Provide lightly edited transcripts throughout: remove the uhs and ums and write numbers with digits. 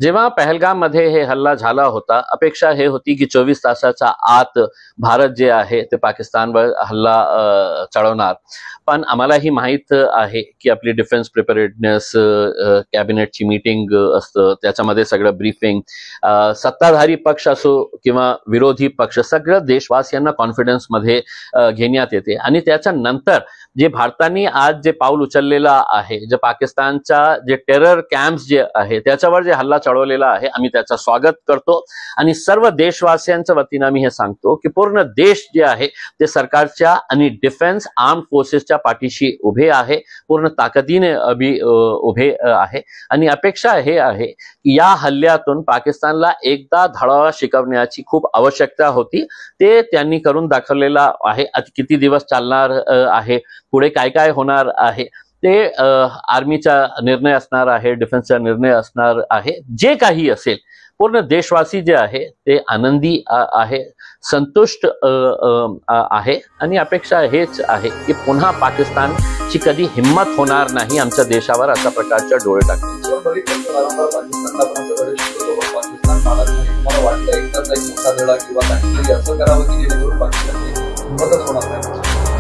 जेव्हा पहलगाम मध्ये हे हल्ला झाला होता, अपेक्षा हे होती की 24 तासाच्या आत भारत जे आहे ते पाकिस्तानवर हल्ला चढवणार. पण आम्हालाही माहीत आहे की आपली डिफेन्स प्रिपेरेडनेस, कॅबिनेटची मीटिंग असतं, त्याच्यामध्ये सगळं ब्रीफिंग, सत्ताधारी पक्ष असो किंवा विरोधी पक्ष, सगळं देशवासियांना कॉन्फिडन्स मध्ये घेण्यात येते. आणि त्याच्यानंतर जे भारताने आज जे पाऊल उचललेलं आहे, जे पाकिस्तानच्या जे टेरर कॅम्प्स जे आहे त्याच्यावर जे हल्ला चढवलेला आहे, आम्ही त्याचं स्वागत करतो. आणि सर्व देशवासियांच्या वतीनं आम्ही हे सांगतो की पूर्ण देश जे आहे ते सरकारच्या आणि डिफेन्स आर्म फोर्सेसच्या पाठीशी उभे आहे, पूर्ण ताकदीने उभे आहे. आणि अपेक्षा हे आहे की या हल्ल्यातून पाकिस्तानला एकदा धडा शिकवण्याची खूप आवश्यकता होती, ते त्यांनी करून दाखवलेला आहे. किती दिवस चालणार आहे, पुढे काय काय होणार आहे ते आर्मीचा निर्णय असणार आहे, डिफेन्सचा निर्णय असणार आहे. जे काही असेल, पूर्ण देशवासी जे आहे ते आनंदी आहे, संतुष्ट आहे. आणि अपेक्षा हेच आहे की पुन्हा पाकिस्तानची कधी हिम्मत होणार नाही आमच्या देशावर अशा प्रकारच्या डोळे टाकण्याची.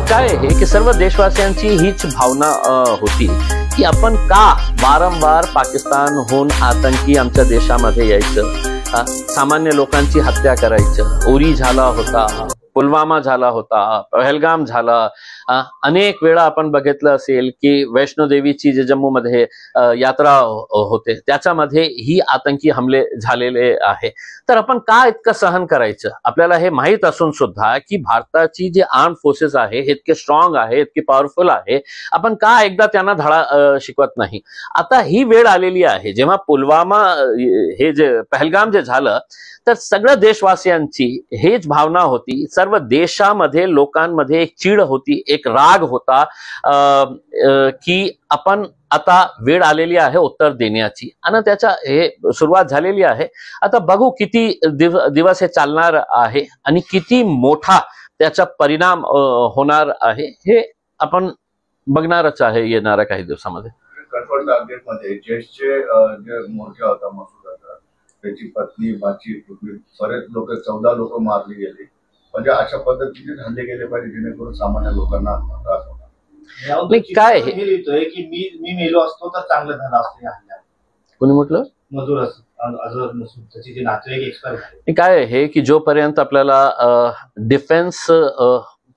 काय आहे की सर्व देशवासियांची हीच भावना होती की आपण का वारंवार पाकिस्तानहून आतंकी आमच्या देशामध्ये यायचं, सामान्य लोकांची हत्या करायचं. उरी झाला होता, पुलवामा झाला होता, पहलगाम झाला. अनेक वेळा आपण बघितलं असेल की वैष्णोदेवीची जे जम्मूमध्ये यात्रा होते त्याच्यामध्ये ही आतंकी हमले झालेले आहे. तर आपण का इतकं सहन करायचं? आपल्याला हे माहीत असून सुद्धा की भारताची जी आर्म फोर्सेस आहे हे इतके स्ट्रॉंग आहे, इतकी पॉवरफुल आहे, आपण का एकदा त्यांना धडा शिकवत नाही? आता ही वेळ आलेली आहे, जेव्हा पुलवामा हे जे पहलगाम जे झालं तर सगळ्या देशवासियांची हेच भावना होती. सर्व देशामध्ये लोकांमध्ये एक चीड होती, एक राग होता की आपण आता वेळ आलेली आहे उत्तर देण्याची. आणि त्याच्या हे सुरुवात झालेली आहे. आता बघू किती दिवस हे चालणार आहे आणि किती मोठा त्याचा परिणाम होणार आहे हे आपण बघणारच आहे येणाऱ्या काही दिवसामध्ये. कंट्रोल टार्गेटमध्ये जैशचे जे मोर्चा होता मसूद अजहर, त्याची पत्नी, भाची, बरेच लोक, 14 लोक मारली गेली. म्हणजे अशा पद्धतीने हल्ले गेले पाहिजे जेणेकरून सामान्य लोकांना त्रास होणार. काय हे लिहितोय की मी मेलो असतो तर चांगलं झालं असतं या हल्ल्यात. कोणी म्हटलं? मजूर अजहर मसूद, त्याचे जे नातेवाईक एक्सपायर झाले. काय आहे की जोपर्यंत आपल्याला डिफेन्स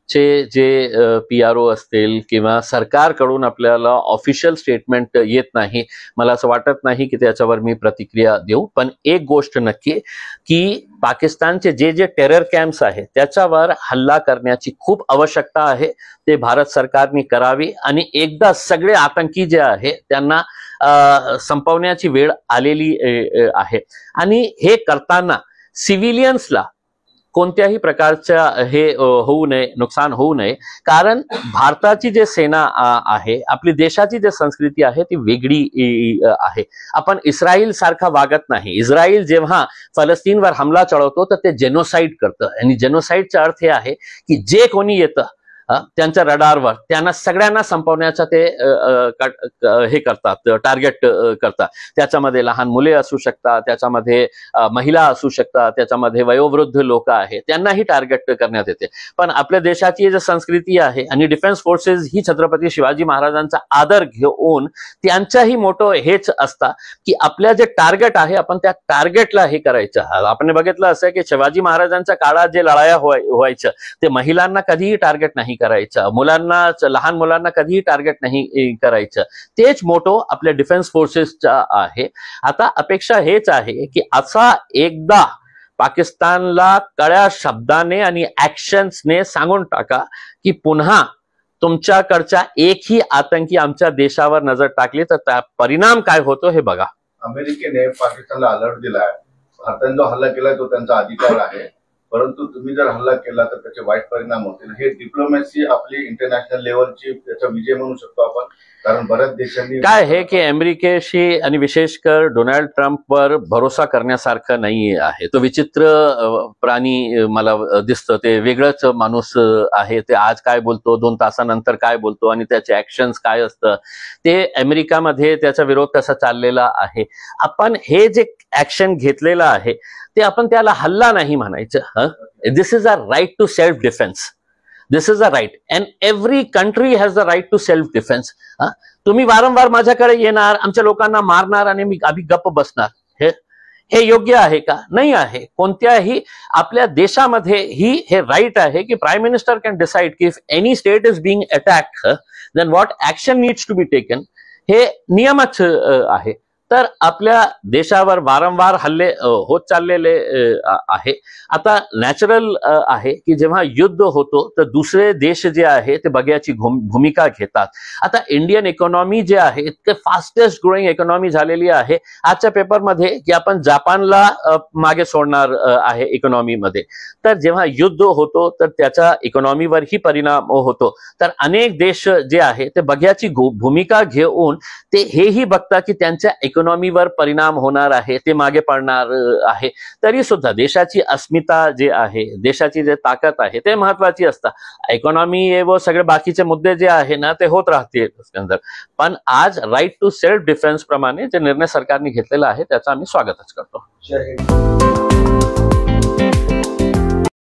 चे जे PRO असतील किंवा सरकारकडून आपल्याला ऑफिशियल स्टेटमेंट येत नाही, मला असं वाटत नाही की त्याच्यावर मी प्रतिक्रिया देऊ. पण एक गोष्ट नक्की की पाकिस्तानचे जे जे टेरर कॅम्प्स आहेत त्याच्यावर हल्ला करण्याची खूप आवश्यकता आहे. ते भारत सरकारने करावी आणि एकदा सगळे आतंकी जे आहे त्यांना संपवण्याची वेळ आलेली आहे. आणि हे करताना सिव्हिलियन्सला कोणत्याही प्रकारच्या हे होऊ नये, नुकसान होऊ नये. कारण भारताची जे सेना आहे, आपली देशाची जी संस्कृती आहे ती वेगळी आहे. आपण इस्रायल सारखा वागत नाही. इस्रायल जेव्हा फलस्तीनवर हमला चढवतो तर ते जेनोसाइड करतं. आणि जेनोसाइडचा अर्थ हे आहे की जे कोणी येतं त्यांच्या रडारवर त्यांना सगळ्यांना संपवण्याचा ते हे करतात, टार्गेट करतात. त्याच्यामध्ये लहान मुले असू शकतात, त्याच्यामध्ये महिला असू शकतात, त्याच्यामध्ये वयोवृद्ध लोक आहेत, त्यांनाही टार्गेट करण्यात येते. पण आपल्या देशाची जी संस्कृती आहे आणि डिफेन्स फोर्सेस ही छत्रपती शिवाजी महाराजांचा आदर घेऊन त्यांचाही मोठं हेच असतं की आपल्या जे टार्गेट आहे आपण त्या टार्गेटला हे करायचं. आपण बघितलं असं की शिवाजी महाराजांच्या काळात जे लढाया व्हायचं ते महिलांना कधीही टार्गेट नाही करायचं, मुलांना, लहान मुलांना कधीही टार्गेट नाही करायचं. तेच मोठो आपल्या डिफेन्स फोर्सेसचा आहे. आता अपेक्षा हेच आहे की असा एकदा पाकिस्तानला कड्या शब्दाने आणि ऍक्शन्सने सांगून टाका की पुन्हा तुमच्याकडच्या एकही आतंकी आमच्या देशावर नजर टाकली तर त्या परिणाम काय होतो हे बघा. अमेरिकेने पाकिस्तानला अलर्ट दिलाय. भारताने जो हल्ला केलाय तो त्यांचा अधिकार आहे. परंतु तुम्ही जर हल्ला केला तर त्याचे वाईट परिणाम होतील. हे डिप्लोमॅसी आपली इंटरनॅशनल लेवलची त्याचा विजय म्हणू शकतो आपण, कारण बऱ्याच देशांनी काय आहे की अमेरिकेशी आणि विशेषकर डोनाल्ड ट्रम्पवर भरोसा करण्यासारखं नाही आहे. तो विचित्र प्राणी मला दिसतं. ते वेगळंच माणूस आहे. ते आज काय बोलतो, 2 तासानंतर काय बोलतो आणि त्याचे ऍक्शन्स काय असतं, ते अमेरिकामध्ये त्याचा विरोध कसा चाललेला आहे. आपण हे जे ऍक्शन घेतलेलं आहे ते आपण त्याला हल्ला नाही म्हणायचं. This is a right to self defence. This is a right and every country has the right to self defence. तुम्ही वारंवार माझ्याकडे येणार, आमच्या लोकांना मारणार आणि मी आम्ही गप्प बसणार, हे योग्य आहे का? नाही आहे. कोणत्याही आपल्या देशामध्ये हे राईट आहे की प्राईम मिनिस्टर कॅन डिसाइड की if any state is being attacked then what action needs to be taken. हे नियमच आहे. तर आपल्या देशावर वारंवार हल्ले होत चाललेले आहे. आता नॅचरल आहे की जेव्हा युद्ध होतो तर दुसरे देश जे आहे ते बघ्याची भूमिका घेतात. आता इंडियन इकॉनॉमी जे आहे इतके फास्टेस्ट ग्रोईंग इकॉनॉमी झालेली आहे आजच्या पेपरमध्ये की आपण जपानला मागे सोडणार आहे इकॉनॉमीमध्ये. तर जेव्हा युद्ध होतो तर त्याचा इकॉनॉमीवरही परिणाम होतो. तर अनेक देश जे आहे ते बघ्याची भूमिका घेऊन ते हेही बघतात की त्यांच्या इकॉनॉमीवर परिणाम होणार आहे, ते मागे पडणार आहे. तरी सुद्धा देशाची अस्मिता जे आहे, देशाची जे ताकद आहे ते महत्वाची असतं. इकॉनॉमी व सगळे बाकीचे मुद्दे जे आहे ना ते होत राहतील. पण आज राईट टू सेल्फ डिफेन्स प्रमाणे जे निर्णय सरकारने घेतलेला आहे त्याचा आम्ही स्वागतच करतो. जय हिंद.